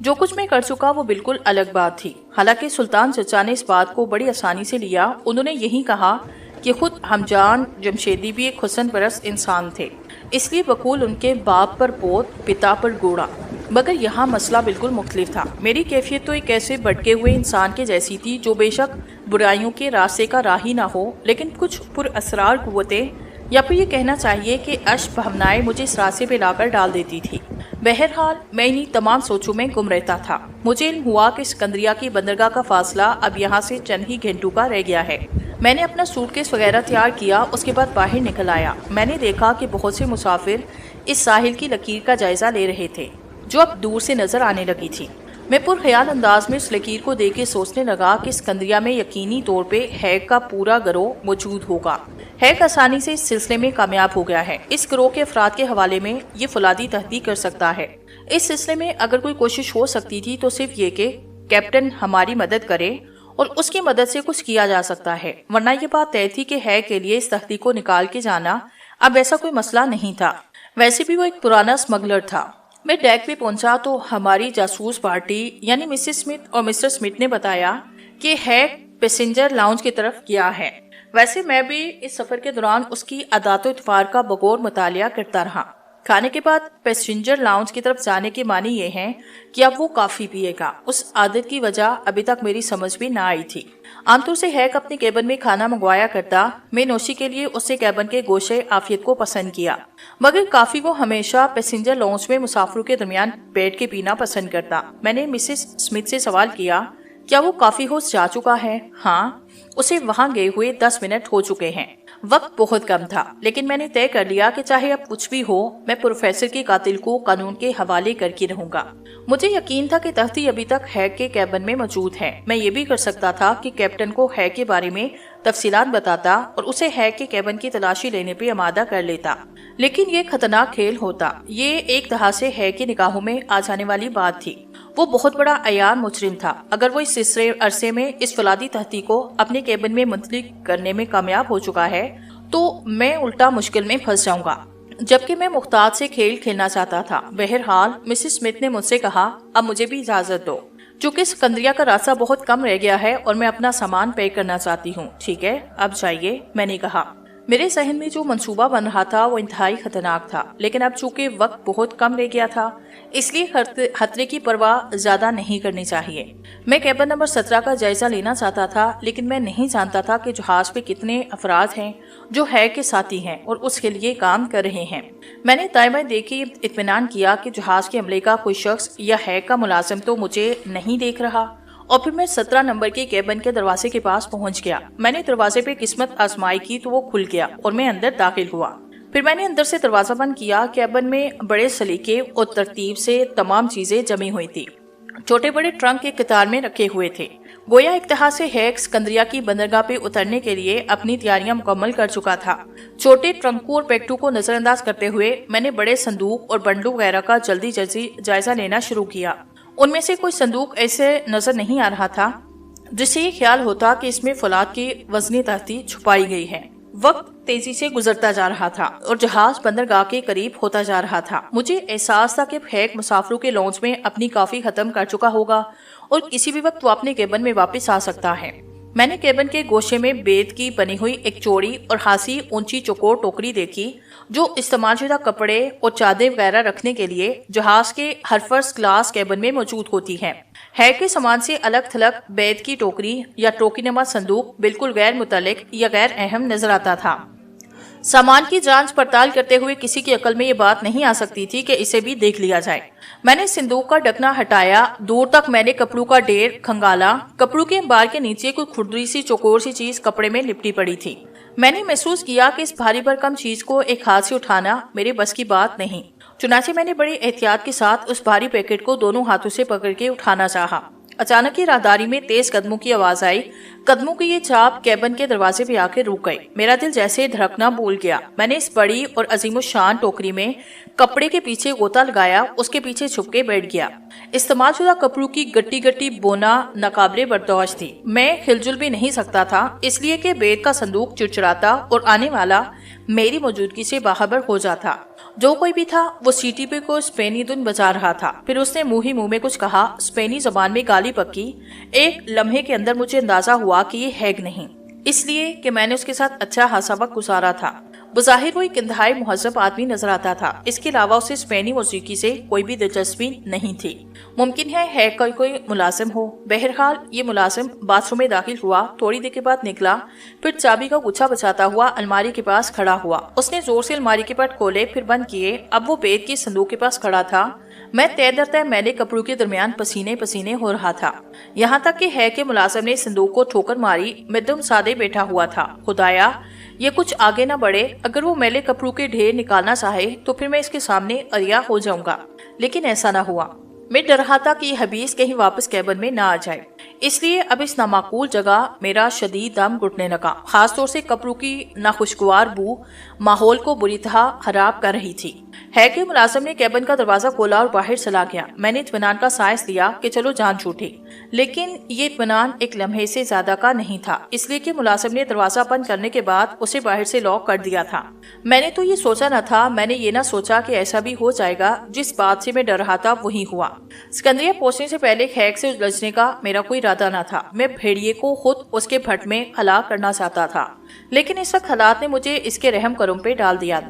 جو کچھ میں کر چکا وہ بالکل الگ بات تھی۔ حالانکہ سلطان چچا نے اس بات کو بڑی آسانی سے لیا۔ انہوں نے یہی کہا کہ خود ہمجان جمشیدی بھی ایک حسن پرست انسان تھے، اس لیے بقول ان کے باپ پر پوت، پتا پر گوڑا۔ مگر یہاں مسئلہ بالکل مختلف تھا۔ میری کیفیت تو ایک ایسے بھٹکے ہوئے انسان کے جیسی تھی جو بے شک برائیوں کے راستے کا راہی نہ ہو، لیکن کچھ پر اسرار قوتیں، یا پھر یہ کہنا چاہیے کہ اشب بھونائیں مجھے اس راستے پہ لا کر ڈال دیتی تھی۔ بہرحال میں انہی تمام سوچوں میں گم رہتا تھا۔ مجھے علم ہوا کہ اسکندریہ کی بندرگاہ کا فاصلہ اب یہاں سے چند ہی گھنٹوں کا رہ گیا ہے۔ میں نے اپنا سوٹ کیس وغیرہ تیار کیا، اس کے بعد باہر نکل آیا۔ میں نے دیکھا کہ بہت سے مسافر اس ساحل کی لکیر کا جائزہ لے رہے تھے جو اب دور سے نظر آنے لگی تھی۔ میں پرخیال انداز میں اس لکیر کو دیکھ کے سوچنے لگا کہ اسکندریہ میں یقینی طور پہ ہیک کا پورا گروہ موجود ہوگا۔ ہیک آسانی سے اس سلسلے میں کامیاب ہو گیا ہے۔ اس گروہ کے افراد کے حوالے میں یہ فولادی تحقیق کر سکتا ہے۔ اس سلسلے میں اگر کوئی کوشش ہو سکتی تھی تو صرف یہ کہ کیپٹن ہماری مدد کرے اور اس کی مدد سے کچھ کیا جا سکتا ہے، ورنہ یہ بات طے تھی کہ ہیک کے لیے اس تحقیق کو نکال کے جانا اب ایسا کوئی مسئلہ نہیں تھا۔ ویسے بھی وہ ایک پرانا اسمگلر تھا۔ میں ڈیک پہ پہنچا تو ہماری جاسوس پارٹی یعنی مسز اسمتھ اور مسٹر اسمتھ نے بتایا کہ ہیک پیسنجر لاؤنج کی طرف گیا ہے۔ ویسے میں بھی اس سفر کے دوران اس کی عادات و اطوار کا بغور مطالعہ کرتا رہا۔ کھانے کے بعد پیسنجر لاؤنج کی طرف جانے کے معنی یہ ہیں کہ اب وہ کافی پیے گا۔ اس عادت کی وجہ ابھی تک میری سمجھ بھی نہ آئی تھی۔ عام طور سے ہیک اپنے کیبن میں کھانا منگوایا کرتا۔ میں نوشی کے لیے اسے کیبن کے گوشے عافیت کو پسند کیا، مگر کافی وہ ہمیشہ پیسنجر لاؤنج میں مسافروں کے درمیان بیٹھ کے پینا پسند کرتا۔ میں نے مسز اسمتھ سے سوال کیا، کیا وہ کافی ہاؤس جا چکا ہے؟ ہاں، اسے وہاں گئے ہوئے 10 منٹ ہو چکے ہیں۔ وقت بہت کم تھا، لیکن میں نے طے کر لیا کہ چاہے اب کچھ بھی ہو، میں پروفیسر کے قاتل کو قانون کے حوالے کر کے رہوں گا۔ مجھے یقین تھا کہ تختی ابھی تک ہیک کے کیبن میں موجود ہے۔ میں یہ بھی کر سکتا تھا کہ کیپٹن کو ہیک کے بارے میں تفصیلات بتاتا اور اسے ہیک کے کیبن کی تلاشی لینے پہ آمادہ کر لیتا، لیکن یہ خطرناک کھیل ہوتا۔ یہ ایک طرح سے ہیک کی نگاہوں میں آ جانے والی بات تھی۔ وہ بہت بڑا عیان مجرم تھا۔ اگر وہ اس عرصے میں اس فولادی تحقیق کو اپنے کیبن میں منتقل کرنے میں کامیاب ہو چکا ہے تو میں الٹا مشکل میں پھنس جاؤں گا، جبکہ میں محتاط سے کھیل کھیلنا چاہتا تھا۔ بہرحال مسز اسمتھ نے مجھ سے کہا، اب مجھے بھی اجازت دو، چونکہ اسکندریہ کا راستہ بہت کم رہ گیا ہے اور میں اپنا سامان پیک کرنا چاہتی ہوں۔ ٹھیک ہے، اب جائیے، میں نے کہا۔ میرے ذہن میں جو منصوبہ بن رہا تھا وہ انتہائی خطرناک تھا، لیکن اب چونکہ وقت بہت کم رہ گیا تھا اس لیے خطرے کی پرواہ زیادہ نہیں کرنی چاہیے۔ میں کیبن نمبر 17 کا جائزہ لینا چاہتا تھا، لیکن میں نہیں جانتا تھا کہ جہاز پہ کتنے افراد ہیں جو ہیک کے ساتھی ہیں اور اس کے لیے کام کر رہے ہیں۔ میں نے دائیں بائیں دیکھ کے اطمینان کیا کہ جہاز کے عملے کا کوئی شخص یا ہیک کا ملازم تو مجھے نہیں دیکھ رہا، اور پھر میں 17 نمبر کے کیبن کے دروازے کے پاس پہنچ گیا۔ میں نے دروازے پہ قسمت آزمائی کی تو وہ کھل گیا اور میں اندر داخل ہوا۔ پھر میں نے اندر سے دروازہ بند کیا۔ کیبن میں بڑے سلیقے اور ترتیب سے تمام چیزیں جمی ہوئی تھی۔ چھوٹے بڑے ٹرنک ایک قطار میں رکھے ہوئے تھے، گویا ایک طرح سے ہیک اسکندریہ کی بندرگاہ پہ اترنے کے لیے اپنی تیاریاں مکمل کر چکا تھا۔ چھوٹے ٹرنکوں اور پیکٹوں کو نظر انداز کرتے ہوئے میں نے بڑے صندوق اور بنڈلوں وغیرہ کا جلدی جائزہ لینا شروع کیا۔ ان میں سے کوئی صندوق ایسے نظر نہیں آ رہا تھا جس سے یہ خیال ہوتا کہ اس میں فولاد کی وزنی تحتی چھپائی گئی ہے۔ وقت تیزی سے گزرتا جا رہا تھا اور جہاز بندرگاہ کے قریب ہوتا جا رہا تھا۔ مجھے احساس تھا کہ ہیک مسافروں کے لاؤنج میں اپنی کافی ختم کر چکا ہوگا اور کسی بھی وقت وہ اپنے کیبن میں واپس آ سکتا ہے۔ میں نے کیبن کے گوشے میں بید کی بنی ہوئی ایک چوڑی اور خاصی اونچی چوکور ٹوکری دیکھی جو استعمال شدہ کپڑے اور چادر وغیرہ رکھنے کے لیے جہاز کے ہر فرسٹ کلاس کیبن میں موجود ہوتی ہے۔ ہیک کے سامان سے الگ تھلگ بید کی ٹوکری یا ٹوکری نما صندوق بالکل غیر متعلق یا غیر اہم نظر آتا تھا۔ سامان کی جانچ پڑتال کرتے ہوئے کسی کی عقل میں یہ بات نہیں آ سکتی تھی کہ اسے بھی دیکھ لیا جائے۔ میں نے صندوق کا ڈھکنا ہٹایا، دور تک میں نے کپڑوں کا ڈھیر کھنگالا۔ کپڑوں کے انبار کے نیچے کوئی کھردری سی چوکور سی چیز کپڑے میں لپٹی پڑی تھی۔ میں نے محسوس کیا کہ اس بھاری بھرکم چیز کو ایک ہاتھ سے اٹھانا میرے بس کی بات نہیں، چنانچہ میں نے بڑی احتیاط کے ساتھ اس بھاری پیکٹ کو دونوں ہاتھوں سے پکڑ کے اٹھانا چاہا۔ اچانک ہی راہداری میں تیز قدموں کی آواز آئی۔ قدموں کی یہ چاپ کیبن کے دروازے پہ آ کے رک گئی۔ میرا دل جیسے دھڑکنا بھول گیا۔ میں نے اس بڑی اور عظیم الشان ٹوکری میں کپڑے کے پیچھے غوطہ لگایا، اس کے پیچھے چھپ کے بیٹھ گیا۔ استعمال شدہ کپڑوں کی گٹی گٹی بونا ناقابل برداشت تھی۔ میں ہل جل بھی نہیں سکتا تھا، اس لیے کہ بید کا صندوق چڑچڑاتا اور آنے والا میری موجودگی سے باخبر ہو جاتا۔ جو کوئی بھی تھا وہ سیٹی پہ کو اسپینی دن بجا رہا تھا۔ پھر اس نے منہ ہی منہ میں کچھ کہا، اسپینی زبان میں گالی پکی۔ ایک لمحے کے اندر مجھے اندازہ ہوا کہ یہ ہیگ نہیں، اس لیے کہ میں نے اس کے ساتھ اچھا خاصا وقت گزارا تھا۔ بظاہر وہ ایک انتہائی مہذب آدمی نظر آتا تھا، اس کے علاوہ اسے اسپینی موسیقی سے کوئی بھی دلچسپی نہیں تھی۔ ممکن ہے ہیگ کا کوئی ملازم ہو۔ بہرحال یہ ملازم باتھ روم میں داخل ہوا، تھوڑی دیر کے بعد نکلا، پھر چابی کا گچھا بچاتا ہوا الماری کے پاس کھڑا ہوا۔ اس نے زور سے الماری کے پٹ کھولے، پھر بند کیے۔ اب وہ بیت کے صندوق کے پاس کھڑا تھا۔ میں تہ در تہ میلے کپڑوں کے درمیان پسینے پسینے ہو رہا تھا، یہاں تک کہ ہیگ کے ملازم نے صندوق کو ٹھوکر ماری۔ میں دم سادے بیٹھا ہوا تھا۔ خدایا یہ کچھ آگے نہ بڑھے، اگر وہ میلے کپڑوں کے ڈھیر نکالنا چاہے تو پھر میں اس کے سامنے عریاں ہو جاؤں گا، لیکن ایسا نہ ہوا۔ میں ڈر رہا تھا کہ یہ حبیث کہیں واپس کیبن میں نہ آ جائے، اس لیے اب اس نامعقول جگہ میرا شدید دم گھٹنے لگا۔ خاص طور سے کپڑوں کی ناخوشگوار بو ماحول کو بری طرح خراب کر رہی تھی۔ ہیگ کے ملازم نے کیبن کا دروازہ کھولا اور باہر چلا گیا۔ میں نے اطمینان کا سانس لیا کہ چلو جان چھوٹے، لیکن یہ اطمینان ایک لمحے سے زیادہ کا نہیں تھا، اس لیے کہ ملازم نے دروازہ بند کرنے کے بعد اسے باہر سے لاک کر دیا تھا۔ میں نے تو یہ سوچا نہ تھا، میں نے یہ نہ سوچا کہ ایسا بھی ہو جائے گا۔ جس بات سے میں ڈر رہا تھا وہی ہوا۔ سکندریہ پہنچنے سے پہلے ہیگ سے الجھنے کا میرا کوئی ارادہ نہ تھا۔ میں بھیڑیے کو خود اس کے بھٹ میں ہلاک کرنا چاہتا تھا، لیکن اس وقت حالات نے مجھے اس کے رحم کرم پہ ڈال دیا۔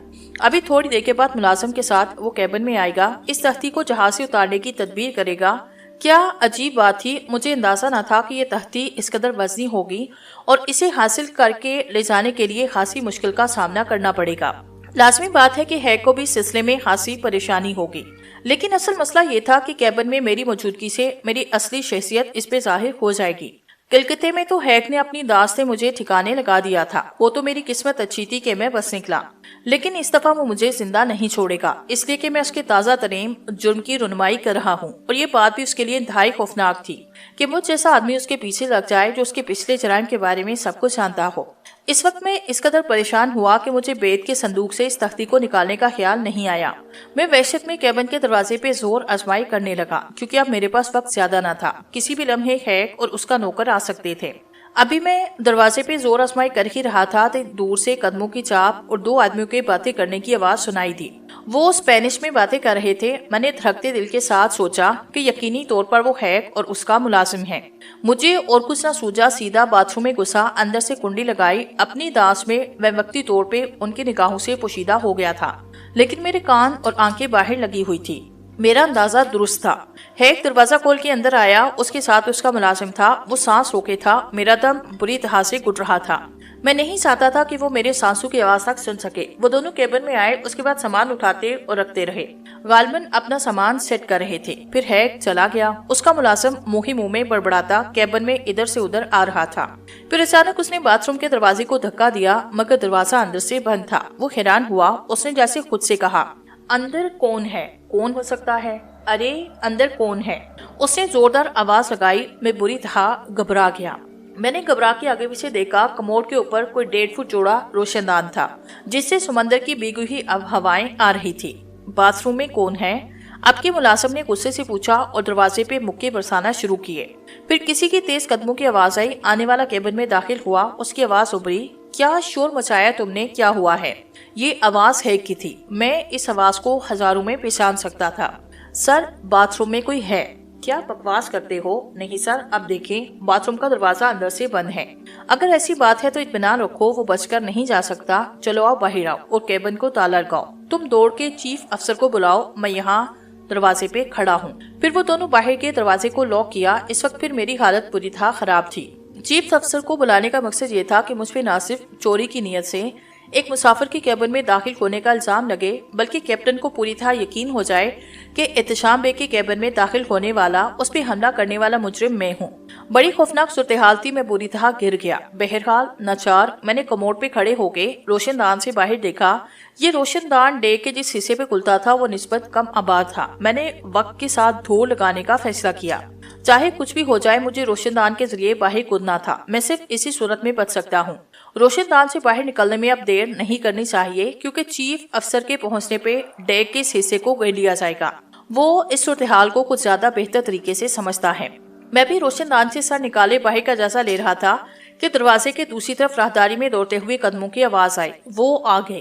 ابھی تھوڑی دیر کے بعد ملازم کے ساتھ وہ کیبن میں آئے گا، اس تختی کو جہاز سے اتارنے کی تدبیر کرے گا۔ کیا عجیب بات تھی، مجھے اندازہ نہ تھا کہ یہ تختی اس قدر وزنی ہوگی اور اسے حاصل کر کے لے جانے کے لیے خاصی مشکل کا سامنا کرنا پڑے گا۔ لازمی بات ہے کہ ہیگ کو بھی اس سلسلے میں خاصی پریشانی ہوگی، لیکن اصل مسئلہ یہ تھا کہ کیبن میں میری موجودگی سے میری اصلی شخصیت اس پہ ظاہر ہو جائے گی۔ کلکتے میں تو ہیگ نے اپنی داس سے مجھے ٹھکانے لگا دیا تھا، وہ تو میری قسمت اچھی تھی کہ میں بس نکلا، لیکن اس دفعہ وہ مجھے زندہ نہیں چھوڑے گا، اس لیے کہ میں اس کے تازہ ترین جرم کی رونمائی کر رہا ہوں۔ اور یہ بات بھی اس کے لیے انتہائی خوفناک تھی کہ مجھ جیسا آدمی اس کے پیچھے لگ جائے جو اس کے پچھلے جرائم کے بارے میں سب کچھ جانتا ہو۔ اس وقت میں اس قدر پریشان ہوا کہ مجھے بیت کے صندوق سے اس تختی کو نکالنے کا خیال نہیں آیا۔ میں وحشت میں کیبن کے دروازے پہ زور آزمائی کرنے لگا، کیونکہ اب میرے پاس وقت زیادہ نہ تھا۔ کسی بھی لمحے ہیگ اور اس کا نوکر آ سکتے تھے۔ ابھی میں دروازے پہ زور آزمائی کر ہی رہا تھا کہ دور سے قدموں کی چاپ اور دو آدمیوں کے باتیں کرنے کی آواز سنائی دی۔ وہ اسپینش میں باتیں کر رہے تھے۔ میں نے دھڑکتے دل کے ساتھ سوچا کہ یقینی طور پر وہ ہیگ اور اس کا ملازم ہے۔ مجھے اور کچھ نہ سوجا، سیدھا باتھ روم میں گھسا، اندر سے کنڈی لگائی۔ اپنی داس میں میں وقتی طور پہ ان کی نگاہوں سے پوشیدہ ہو گیا تھا، لیکن میرے کان اور آنکھیں باہر لگی ہوئی تھی۔ میرا اندازہ درست تھا۔ ہیگ دروازہ کھول کے اندر آیا، اس کے ساتھ اس کا ملازم تھا۔ وہ سانس روکے تھا، میرا دم بری طرح سے گھٹ رہا تھا۔ میں نہیں چاہتا تھا کہ وہ میرے سانسوں کی آواز تک سن سکے۔ وہ دونوں کیبن میں آئے، اس کے بعد سامان اٹھاتے اور رکھتے رہے، غالباً اپنا سامان سیٹ کر رہے تھے۔ پھر ہیگ چلا گیا۔ اس کا ملازم منہ ہی منہ میں بڑبڑاتا کیبن میں ادھر سے ادھر آ رہا تھا۔ پھر اچانک اس نے باتھ روم کے دروازے کو دھکا دیا، مگر دروازہ اندر سے بند تھا۔ وہ حیران ہوا۔ اس نے جیسے خود سے کہا، اندر کون ہے؟ کون ہو سکتا ہے؟ ارے اندر کون ہے؟ اس نے زوردار آواز لگائی۔ میں بری طرح گھبرا گیا۔ میں نے گھبرا کے آگے پیچھے دیکھا۔ کموڈ کے اوپر کوئی 1.5 فٹ چوڑا روشن دان تھا، جس سے سمندر کی بھیگی ہوئی ہوائیں آ رہی تھی۔ باتھ روم میں کون ہے؟ اب کے ملازم نے غصے سے پوچھا اور دروازے پہ مکے برسانا شروع کیے۔ پھر کسی کی تیز قدموں کی آواز آئی۔ آنے والا کیبن میں داخل ہوا۔ اس کی آواز ابھری، کیا شور مچایا تم نے؟ کیا ہوا ہے؟ یہ آواز ہیگ کی تھی۔ میں اس آواز کو ہزاروں میں پہچان سکتا تھا۔ سر، باتھ روم میں کوئی ہے؟ کیا بکواس کرتے ہو؟ نہیں سر، اب دیکھیں، باتھ روم کا دروازہ اندر سے بند ہے۔ اگر ایسی بات ہے تو اطمینان رکھو، وہ بچ کر نہیں جا سکتا۔ چلو آؤ باہر آؤ اور کیبن کو تالا لگاؤ۔ تم دوڑ کے چیف افسر کو بلاؤ، میں یہاں دروازے پہ کھڑا ہوں۔ پھر وہ دونوں باہر کے دروازے کو لاک کیا۔ اس وقت پھر میری حالت پوری طرح خراب تھی۔ چیف افسر کو بلانے کا مقصد یہ تھا کہ مجھ پہ نہ صرف چوری کی نیت سے ایک مسافر کے کیبن میں داخل ہونے کا الزام لگے، بلکہ کیپٹن کو پوری طرح یقین ہو جائے کہ احتشام بے کے کیبن میں داخل ہونے والا، اس پہ حملہ کرنے والا مجرم میں ہوں۔ بڑی خوفناک صورتحال تھی۔ میں بری طرح گر گیا۔ بہرحال ناچار میں نے کموڈ پہ کھڑے ہو کے روشن دان سے باہر دیکھا۔ یہ روشن دان ڈیک کے جس حصے پہ کھلتا تھا وہ نسبت کم آباد تھا۔ میں نے وقت کے ساتھ دوڑ لگانے کا فیصلہ کیا۔ چاہے کچھ بھی ہو جائے، مجھے روشن دان کے ذریعے باہر کودنا تھا۔ میں صرف اسی صورت میں بچ سکتا ہوں۔ روشن دان سے باہر نکلنے میں اب دیر نہیں کرنی چاہیے، کیونکہ چیف افسر کے پہنچنے پہ ڈیک کے اس حصے کو گھیر لیا جائے گا۔ وہ اس صورتحال کو کچھ زیادہ بہتر طریقے سے سمجھتا ہے۔ میں بھی روشن دان سے سر نکالے باہر کا جائزہ لے رہا تھا کہ دروازے کے دوسری طرف راہداری میں دوڑتے ہوئے قدموں کی آواز آئی۔ وہ آ گئے۔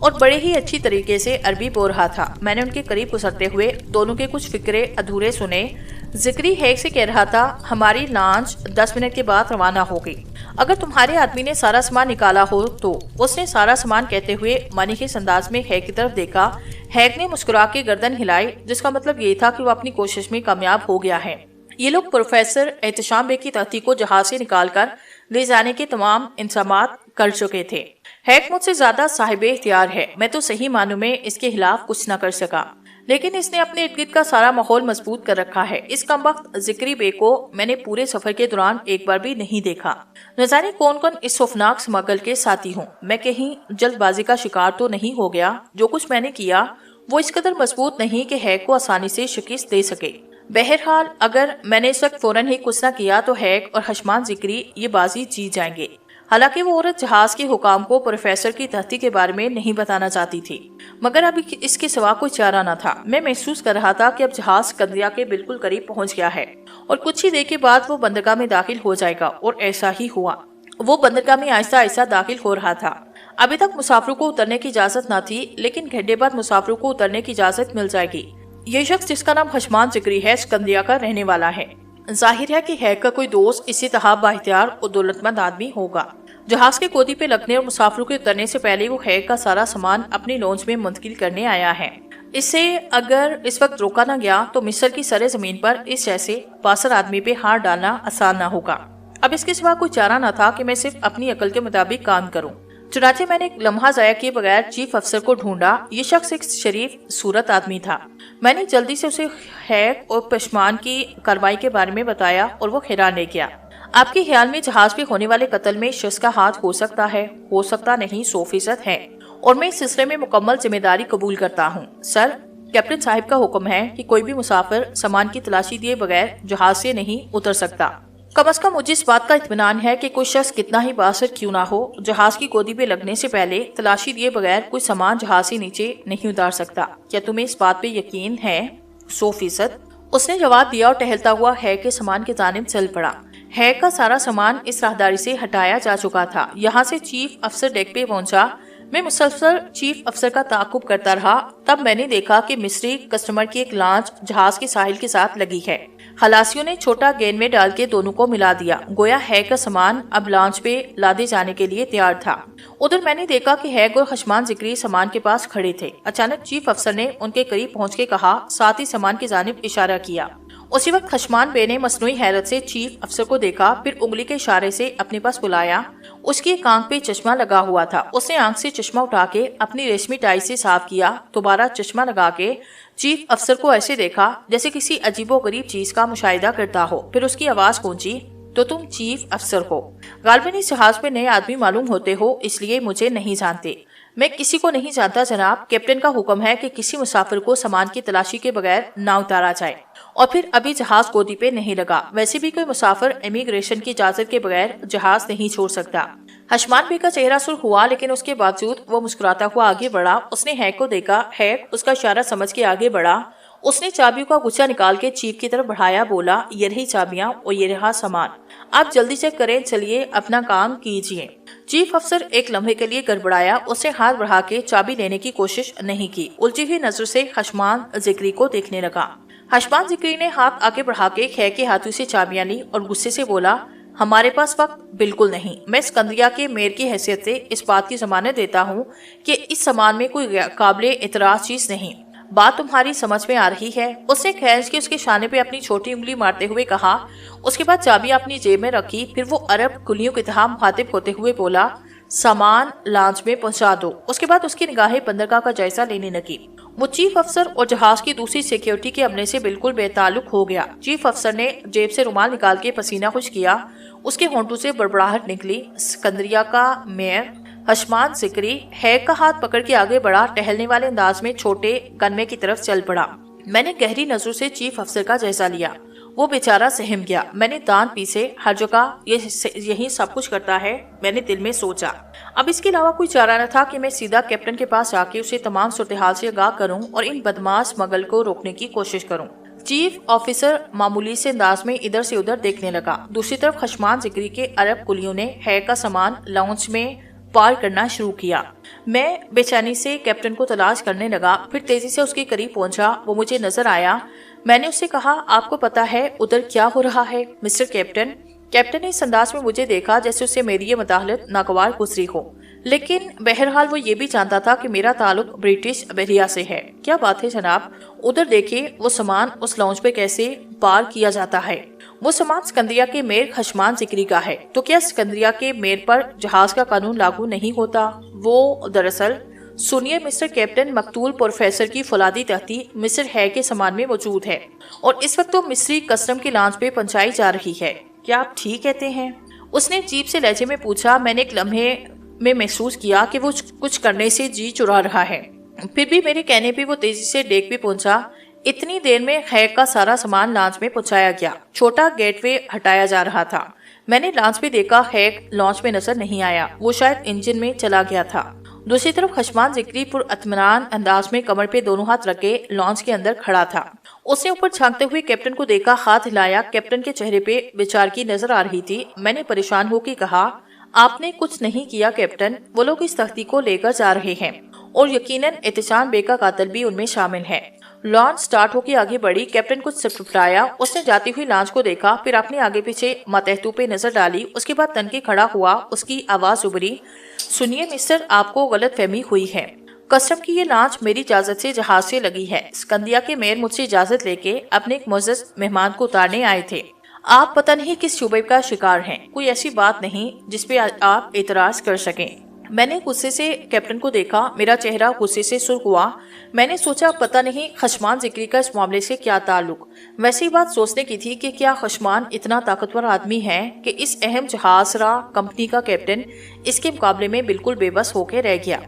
اور بڑے ہی اچھی طریقے سے عربی بول رہا تھا۔ میں نے ان کے قریب گزرتے ہوئے دونوں کے کچھ فکرے ادھورے سنے۔ ذکری ہیک سے کہہ رہا تھا، ہماری لانچ 10 منٹ کے بعد روانہ ہوگی۔ اگر تمہارے آدمی نے سارا سامان نکالا ہو تو۔ اس نے سارا سامان کہتے ہوئے مانیخیز انداز میں ہیک کی طرف دیکھا۔ ہیک نے مسکرا کے گردن ہلائی، جس کا مطلب یہ تھا کہ وہ اپنی کوشش میں کامیاب ہو گیا ہے۔ یہ لوگ پروفیسر احتشام بے کی تختی کو جہاز سے نکال کر لے جانے کے تمام انتظامات کر چکے تھے۔ ہیک مجھ سے زیادہ صاحب اختیار ہے، میں تو صحیح معنوں میں اس کے خلاف کچھ نہ کر سکا، لیکن اس نے اپنے ارد گرد کا سارا ماحول مضبوط کر رکھا ہے۔ اس کمبخت ذکری بے کو میں نے پورے سفر کے دوران ایک بار بھی نہیں دیکھا۔ نہ جانے کون کون اس خوفناک سمگل کے ساتھی ہوں۔ میں کہیں جلد بازی کا شکار تو نہیں ہو گیا؟ جو کچھ میں نے کیا وہ اس قدر مضبوط نہیں کہ ہیک کو آسانی سے شکست دے سکے۔ بہرحال اگر میں نے اس وقت فوراً ہی کچھ نہ کیا تو ہیک اور حشمان ذکری یہ بازی جیت جائیں گے۔ حالانکہ وہ عورت جہاز کے حکام کو پروفیسر کی تختی کے بارے میں نہیں بتانا چاہتی تھی، مگر اب اس کے سوا کوئی چارہ نہ تھا۔ میں محسوس کر رہا تھا کہ اب جہاز اسکندریہ کے بالکل قریب پہنچ گیا ہے اور کچھ ہی دیر کے بعد وہ بندرگاہ میں داخل ہو جائے گا، اور ایسا ہی ہوا۔ وہ بندرگاہ میں آہستہ آہستہ داخل ہو رہا تھا۔ ابھی تک مسافروں کو اترنے کی اجازت نہ تھی، لیکن گھنٹے بعد مسافروں کو اترنے کی اجازت مل جائے گی۔ یہ شخص جس کا نام حشمان ذکری ہے اسکندریہ کا رہنے والا ہے۔ ظاہر ہے کہ ہیک کا کوئی دوست اسی طرح بااختیار اور دولت مند آدمی ہوگا۔ جہاز کے گودی پہ لگنے اور مسافروں کے اترنے سے پہلے وہ ہیک کا سارا سامان اپنی لانچ میں منتقل کرنے آیا ہے۔ اسے اگر اس وقت روکا نہ گیا تو مصر کی سر زمین پر اس جیسے پاسر آدمی پہ ہاتھ ڈالنا آسان نہ ہوگا۔ اب اس کے سوا کوئی چارہ نہ تھا کہ میں صرف اپنی عقل کے مطابق کام کروں۔ چنانچہ میں نے ایک لمحہ ضائع کیے بغیر چیف افسر کو ڈھونڈا۔ یہ شخص ایک شریف صورت آدمی تھا۔ میں نے جلدی سے اسے ہیک اور پشمان کی کارروائی کے بارے میں بتایا اور وہ حیران رہ گیا۔ آپ کے خیال میں جہاز پہ ہونے والے قتل میں شخص کا ہاتھ ہو سکتا ہے؟ ہو سکتا نہیں، 100% ہے، اور میں اس سلسلے میں مکمل ذمہ داری قبول کرتا ہوں۔ سر، کیپٹن صاحب کا حکم ہے کہ کوئی بھی مسافر سامان کی تلاشی دیے بغیر جہاز سے نہیں اتر سکتا۔ کم از کم مجھے اس بات کا اطمینان ہے کہ کوئی شخص کتنا ہی بااثر کیوں نہ ہو، جہاز کی گودی پہ لگنے سے پہلے تلاشی دیے بغیر کوئی سامان جہاز سے نیچے نہیں اتار سکتا۔ کیا تمہیں اس بات پہ یقین ہے؟ 100%۔ اس نے جواب دیا اور ٹہلتا ہوا ہیک کے سامان کی جانب چل پڑا۔ ہیک کا سارا سامان اس راہداری سے ہٹایا جا چکا تھا۔ یہاں سے چیف افسر ڈیک پہ پہنچا۔ میں مسلسل چیف افسر کا تعاقب کرتا رہا۔ تب میں نے دیکھا کہ مصری کسٹمر کی ایک لانچ جہاز کے ساحل کے ساتھ لگی ہے۔ خلاسیوں نے چھوٹا گیند میں ڈال کے دونوں کو ملا دیا، گویا ہیک کا سامان اب لانچ پہ لادے جانے کے لیے تیار تھا۔ ادھر میں نے دیکھا کہ ہیک اور حشمان ذکری سامان کے پاس کھڑے تھے۔ اچانک چیف افسر نے ان کے قریب پہنچ کے کہا، ساتھ ہی سامان کی جانب اشارہ کیا۔ اسی وقت حشمان بے نے مصنوعی حیرت سے چیف افسر کو دیکھا، پھر انگلی کے اشارے سے اپنے پاس بلایا۔ اس کی ایک آنکھ پہ چشمہ لگا ہوا تھا۔ اس نے آنکھ سے چشمہ اٹھا کے اپنی ریشمی ٹائی سے صاف کیا، دوبارہ چشمہ لگا کے چیف افسر کو ایسے دیکھا جیسے کسی عجیب و غریب چیز کا مشاہدہ کرتا ہو، پھر اس کی آواز گونجی، تو تم چیف افسر ہو؟ غالباً اس جہاز پہ نئے آدمی معلوم ہوتے ہو، اس لیے مجھے نہیں جانتے۔ میں کسی کو نہیں جانتا جناب، کیپٹن کا حکم ہے کہ کسی مسافر کو سامان کی تلاشی کے بغیر نہ اتارا جائے، اور پھر ابھی جہاز گودی پہ نہیں لگا۔ ویسے بھی کوئی مسافر امیگریشن کی اجازت کے بغیر جہاز نہیں چھوڑ سکتا۔ حشمان بے کا چہرہ سرخ ہوا، لیکن اس کے باوجود وہ مسکراتا ہوا آگے بڑھا۔ اس نے ہیک کو دیکھا، ہیک اس کا اشارہ سمجھ کے آگے بڑھا۔ اس نے چابیوں کا گچھا نکال کے چیف کی طرف بڑھایا، بولا، یہ رہی چابیاں اور یہ رہا سامان، آپ جلدی سے کریں، چلیے اپنا کام کیجیے۔ چیف افسر ایک لمحے کے لیے گڑبڑایا، اس نے ہاتھ بڑھا کے چابی لینے کی کوشش نہیں کی، الجھی ہوئی نظر سے حشمان ذکری کو دیکھنے لگا۔ حشمان ذکری نے ہاتھ آگے بڑھا کے ہیک کے ہاتھوں سے چابیاں لی اور غصے سے بولا، ہمارے پاس وقت بالکل نہیں۔ میں اسکندریہ کے میئر کی حیثیت سے اس بات کی ضمانت دیتا ہوں کہ اس سامان میں کوئی قابل اعتراض چیز نہیں۔ بات تمہاری سمجھ میں آ رہی ہے؟ اس نے کھینچ کے اس کے شانے پہ اپنی چھوٹی انگلی مارتے ہوئے کہا۔ اس کے بعد چابی اپنی جیب میں رکھی، پھر وہ عرب کلیوں کے تہا مخاطب ہوتے ہوئے بولا، سامان لانچ میں پہنچا دو۔ اس کے بعد اس کی نگاہیں بندرگاہ کا جائزہ لینے لگی۔ وہ چیف افسر اور جہاز کی دوسری سیکیورٹی کے عملے سے بالکل بے تعلق ہو گیا۔ چیف افسر نے جیب سے رومال نکال کے پسینہ خشک کیا، اس کے ہونٹوں سے بڑبڑاہٹ نکلی۔ اسکندریہ کا میئر حشمان ذکری ہیک کا ہاتھ پکڑ کے آگے بڑھا، ٹہلنے والے انداز میں چھوٹے گنوے کی طرف چل پڑا۔ میں نے گہری نظروں سے چیف افسر کا جائزہ لیا۔ وہ بیچارہ سہم گیا۔ میں نے دانت پیسے، ہر جگہ یہی سب کچھ کرتا ہے، میں نے دل میں سوچا۔ اب اس کے علاوہ کوئی چارہ نہ تھا کہ میں سیدھا کیپٹن کے پاس جا کے اسے تمام صورتحال سے آگاہ کروں اور ان بدماش مغل کو روکنے کی کوشش کروں۔ چیف آفیسر معمولی سے انداز میں ادھر سے ادھر دیکھنے لگا۔ دوسری طرف حشمان ذکری کے عرب کلیوں نے ہیک کا سامان لاؤنج میں پار کرنا شروع کیا۔ میں بے چینی سے کیپٹن کو تلاش کرنے لگا، پھر تیزی سے اس کے قریب پہنچا۔ وہ مجھے نظر آیا۔ میں نے اس سے کہا، آپ کو پتا ہے ادھر کیا ہو رہا ہے مسٹر کیپٹن؟ کیپٹن نے اس انداز میں مجھے دیکھا جیسے اسے میری یہ مداخلت ناگوار گزری ہو، لیکن بہرحال وہ یہ بھی جانتا تھا کہ میرا تعلق برٹش بحریہ سے ہے۔ کیا بات ہے جناب، ادھر دیکھیں وہ سامان اس لانچ پہ کیسے پار کیا جاتا ہے۔ وہ سامان سکندریہ کے میئر خشمان ذکری کا ہے۔ تو کیا سکندریہ کے میئر پر جہاز کا قانون لاگو نہیں ہوتا؟ وہ دراصل سنیے مسٹر کیپٹن، مقتول پروفیسر کی فولادی تختی مصر ہے کے سامان میں موجود ہے، اور اس وقت وہ مصری کسٹم کی لانچ پہ پہنچائی جا رہی ہے۔ کیا آپ ٹھیک کہتے ہیں؟ اس نے عجیب سے لہجے میں پوچھا۔ میں نے ایک لمحے میں محسوس کیا کہ وہ کچھ کرنے سے جی چرا رہا ہے، پھر بھی میرے کہنے پہ وہ تیزی سے ڈیک پہ پہنچا۔ اتنی دیر میں خیک کا سارا سامان لانچ میں پہنچایا گیا۔ چھوٹا گیٹ وے ہٹایا جا رہا تھا۔ میں نے لانچ پہ دیکھا، خیک لانچ میں نظر نہیں آیا، وہ شاید انجن میں چلا گیا تھا۔ دوسری طرف خشمان ذکری پر اطمینان انداز میں کمر پہ دونوں ہاتھ رکھے لانچ کے اندر کھڑا تھا۔ اس نے اوپر جھانکتے ہوئے کیپٹن کو دیکھا، ہاتھ ہلایا۔ کیپٹن کے چہرے پہ بےچارگی نظر آ رہی تھی۔ میں نے پریشان ہو کے کہا، آپ نے کچھ نہیں کیا کیپٹن، وہ لوگ اس تختی کو لے کر جا رہے ہیں، اور یقیناً احتشام بے کا قاتل بھی ان میں شامل ہے۔ لانچ سٹارٹ ہو کے آگے بڑھی۔ کیپٹن کچھ سٹپٹایا۔ اس نے جاتی ہوئی لانچ کو دیکھا، پھر اپنے آگے پیچھے ماتحتوں پہ نظر ڈالی۔ اس کے بعد تن کے کھڑا ہوا۔ اس کی آواز ابھری، سنیے مسٹر، آپ کو غلط فہمی ہوئی ہے۔ کسٹم کی یہ لانچ میری اجازت سے جہاز سے لگی ہے۔ سکندریہ کے میئر مجھ سے اجازت لے کے اپنے ایک معزز مہمان کو اتارنے آئے تھے۔ آپ پتہ نہیں کس شعبے کا شکار ہیں، کوئی ایسی بات نہیں جس پہ آپ اعتراض کر سکیں۔ میں نے غصے سے کیپٹن کو دیکھا، میرا چہرہ غصے سے سرخ ہوا۔ میں نے سوچا پتہ نہیں خشمان ذکری کا اس معاملے سے کیا تعلق۔ ویسے ہی بات سوچنے کی تھی کہ کیا خشمان اتنا طاقتور آدمی ہے کہ اس اہم جہاز راہ کمپنی کا کیپٹن اس کے مقابلے میں بالکل بے بس ہو کے رہ گیا۔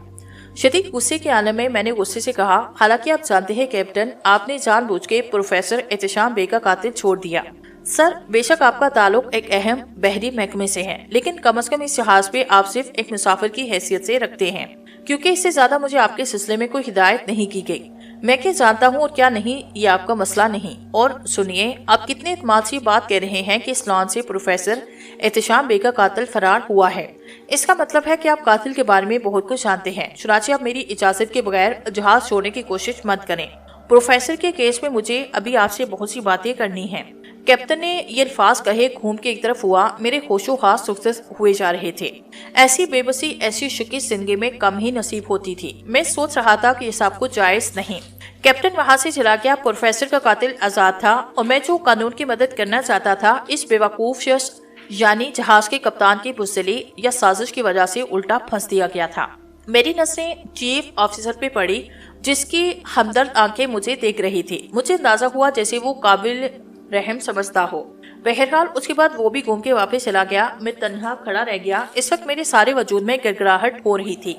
شدید غصے کے عالم میں نے غصے سے کہا، حالانکہ آپ جانتے ہیں کیپٹن، آپ نے جان بوجھ کے پروفیسر احتشام بے کا قاتل چھوڑ دیا۔ سر، بے شک آپ کا تعلق ایک اہم بحری محکمے سے ہے، لیکن کم از کم اس جہاز پہ آپ صرف ایک مسافر کی حیثیت سے رکھتے ہیں، کیونکہ اس سے زیادہ مجھے آپ کے سلسلے میں کوئی ہدایت نہیں کی گئی۔ میں کیا جانتا ہوں اور کیا نہیں، یہ آپ کا مسئلہ نہیں۔ اور سنیے، آپ کتنے اعتماد سے بات کہہ رہے ہیں کہ اس لانچ سے پروفیسر احتشام بے کا قاتل فرار ہوا ہے۔ اس کا مطلب ہے کہ آپ قاتل کے بارے میں بہت کچھ جانتے ہیں، چنانچہ آپ میری اجازت کے بغیر جہاز چھوڑنے کی کوشش مت کریں۔ پروفیسر کے کیس میں مجھے ابھی آپ سے بہت سی باتیں کرنی ہیں۔ کیپٹن نے یہ الفاظ کہے گھوم کے ایک طرف ہوا۔ میرے ہوش و حواس سست ہوئے جا رہے تھے۔ ایسی بے بسی، ایسی شکست زندگی میں کم ہی نصیب ہوتی تھی۔ میں سوچ رہا تھا کہ یہ سب کچھ جائز نہیں۔ کیپٹن وہاں سے چلا گیا۔ پروفیسر کا قاتل آزاد تھا، اور میں جو قانون کی مدد کرنا چاہتا تھا، اس بیوقوف شخص یعنی جہاز کے کپتان کی بزدلی یا سازش کی وجہ سے الٹا پھنس دیا گیا تھا۔ میری نظریں چیف آفیسر پہ پڑی، جس کی ہمدرد آنکھیں مجھے دیکھ رہی تھی۔ مجھے اندازہ ہوا جیسے وہ قابل رحم سمجھتا ہو۔ بہرحال اس کے بعد وہ بھی گھوم کے واپس چلا گیا۔ میں تنہا کھڑا رہ گیا۔ اس وقت میرے سارے وجود میں گڑگڑاہٹ ہو رہی تھی۔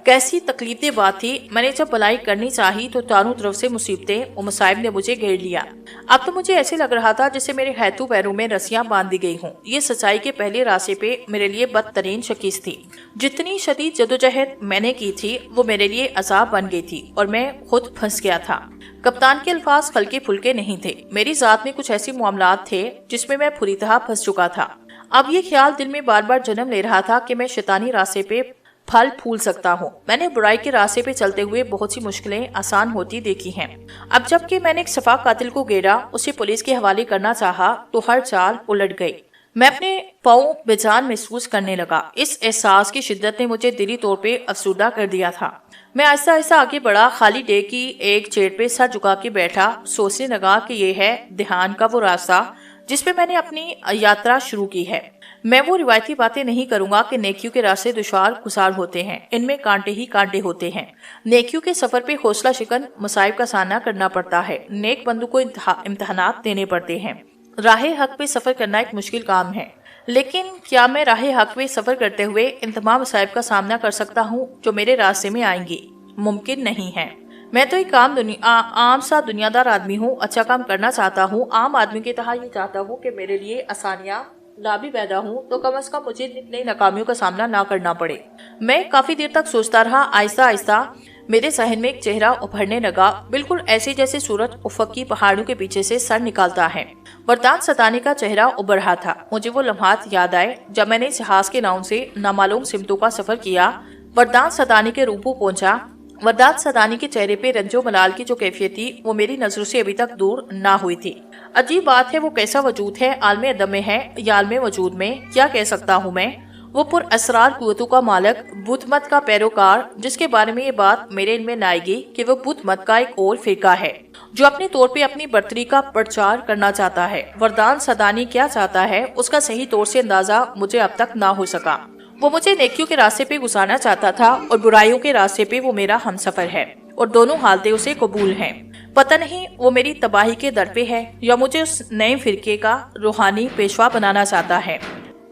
کیسی تکلیف دہ بات تھی۔ میں نے جب بلائی کرنی چاہی تو چاروں طرف سے مصیبتیں و مصائب نے مجھے گھیر لیا۔ اب تو مجھے ایسے لگ رہا تھا جیسے میرے ہاتھوں پیروں میں رسیاں باندھ دی گئی ہوں۔ یہ سچائی کے پہلے راستے پہ میرے لیے بدترین شکست تھی۔ جتنی شدید جدوجہد میں نے کی تھی، وہ میرے لیے عذاب بن گئی تھی، اور میں خود پھنس گیا تھا۔ کپتان کے الفاظ ہلکے پھلکے نہیں تھے۔ میری ذات میں کچھ ایسے معاملات تھے جس میں میں پوری طرح پھنس چکا تھا۔ اب یہ خیال دل میں بار بار جنم لے رہا تھا کہ میں شیطانی راستے پہ پھل پھول سکتا ہوں۔ میں نے برائی کے راستے پہ چلتے ہوئے بہت سی مشکلیں آسان ہوتی دیکھی ہیں۔ اب جب کہ میں نے ایک شفاق قاتل کو گھیرا، اسے پولیس کے حوالے کرنا چاہا، تو ہر چال الٹ گئی۔ میں اپنے پاؤں بے جان محسوس کرنے لگا۔ اس احساس کی شدت نے مجھے دلی طور پہ افسردہ کر دیا تھا۔ میں آہستہ آہستہ آگے بڑھا، خالی ڈے کی ایک چیئر پہ سر جھکا کے بیٹھا، سوچنے لگا کہ یہ ہے دھیان کا وہ راستہ جس پہ میں نے اپنی یاترا شروع کی ہے۔ میں وہ روایتی باتیں نہیں کروں گا کہ نیکیوں کے راستے دشوار گزار ہوتے ہیں، ان میں کانٹے ہی کانٹے ہوتے ہیں۔ نیکیوں کے سفر پہ حوصلہ شکن مصائب کا سامنا کرنا پڑتا ہے، نیک بندوں کو امتحانات دینے پڑتے ہیں۔ راہ حق پہ سفر کرنا ایک مشکل کام ہے، لیکن کیا میں راہ حق پہ سفر کرتے ہوئے ان تمام مصائب کا سامنا کر سکتا ہوں جو میرے راستے میں آئیں گی؟ ممکن نہیں ہے۔ میں تو ایک عام سا دنیا دار آدمی ہوں، اچھا کام کرنا چاہتا ہوں، عام آدمی کی طرح یہ چاہتا ہوں کہ میرے لیے آسانیاں نہ بھی پیدا ہوں تو کم از کم مجھے نئی ناکامیوں کا سامنا نہ کرنا پڑے۔ میں کافی دیر تک سوچتا رہا۔ آہستہ آہستہ میرے ذہن میں ایک چہرہ ابھرنے لگا، بالکل ایسے جیسے سورج افق کی پہاڑوں کے پیچھے سے سر نکالتا ہے۔ وردان سدانی کا چہرہ ابھر رہا تھا۔ مجھے وہ لمحات یاد آئے جب میں نے اس جہاز کے ناؤں سے نامعلوم سمتوں کا سفر کیا۔ وردان سدانی کے روبرو پہنچا۔ وردان سدانی کے چہرے پہ رنج و ملال کی جو کیفیت تھی وہ میری نظروں سے ابھی تک دور نہ ہوئی تھی۔ عجیب بات ہے، وہ کیسا وجود ہے، عالم عدم میں ہے یا عالم وجود میں، کیا کہہ سکتا ہوں میں؟ وہ پر اسرار قوتوں کا مالک، بدھ مت کا پیروکار، جس کے بارے میں یہ بات میرے علم میں نہ آئے گی کہ وہ بدھ مت کا ایک اور فرقہ ہے جو اپنے طور پہ اپنی برتری کا پرچار کرنا چاہتا ہے۔ وردان سدانی کیا چاہتا ہے اس کا صحیح طور سے اندازہ مجھے اب تک نہ ہو سکا۔ وہ مجھے نیکیوں کے راستے پہ گزارنا چاہتا تھا اور برائیوں کے راستے پہ وہ میرا ہمسفر ہے، اور دونوں حالتیں اسے قبول ہیں۔ پتہ نہیں وہ میری تباہی کے در پہ ہے یا مجھے اس نئے فرقے کا روحانی پیشوا بنانا چاہتا ہے۔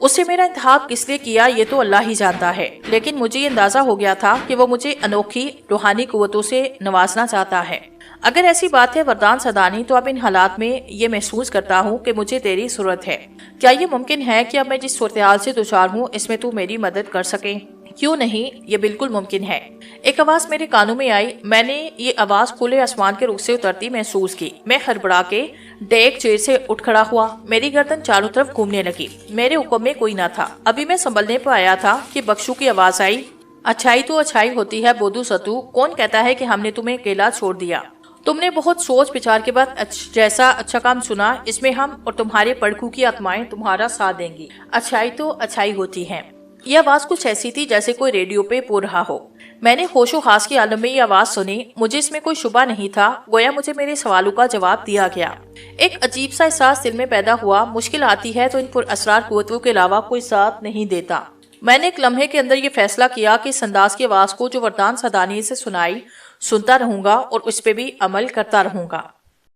اس سے میرا انتخاب کس لیے کیا یہ تو اللہ ہی جانتا ہے، لیکن مجھے یہ اندازہ ہو گیا تھا کہ وہ مجھے انوکھی روحانی قوتوں سے نوازنا چاہتا ہے۔ اگر ایسی بات ہے وردان سدانی، تو اب ان حالات میں یہ محسوس کرتا ہوں کہ مجھے تیری ضرورت ہے۔ کیا یہ ممکن ہے کہ اب میں جس صورتحال سے دوچار ہوں اس میں تو میری مدد کر سکے؟ کیوں نہیں، یہ بالکل ممکن ہے۔ ایک آواز میرے کانوں میں آئی۔ میں نے یہ آواز کھلے آسمان کے رخ سے اترتی محسوس کی۔ میں ہڑبڑا کے ڈیک چیئر سے اٹھ کھڑا ہوا۔ میری گردن چاروں طرف گھومنے لگی۔ میرے حکم میں کوئی نہ تھا۔ ابھی میں سنبھلنے پہ آیا تھا کہ بخشو کی آواز آئی۔ اچھائی تو اچھائی ہوتی ہے بودو ستو، کون کہتا ہے کہ ہم نے تمہیں اکیلا چھوڑ دیا؟ تم نے بہت سوچ بچار کے بعد جیسا اچھا کام چنا، اس میں ہم اور تمہارے پڑکھوں کی آتمائیں تمہارا ساتھ دیں گی۔ اچھائی تو اچھائی ہوتی ہے۔ یہ آواز کچھ ایسی تھی جیسے کوئی ریڈیو پہ بول رہا ہو۔ میں نے ہوش و حواس کے عالم میں یہ آواز سنی۔ مجھے اس میں کوئی شبہ نہیں تھا، گویا مجھے میرے سوالوں کا جواب دیا گیا۔ ایک عجیب سا احساس دل میں پیدا ہوا، مشکل آتی ہے تو ان پر اسرار قوتوں کے علاوہ کوئی ساتھ نہیں دیتا۔ میں نے ایک لمحے کے اندر یہ فیصلہ کیا کہ اس انداز کی آواز کو جو وردان سدانی سے سنائی سنتا رہوں گا اور اس پہ بھی عمل کرتا رہوں گا۔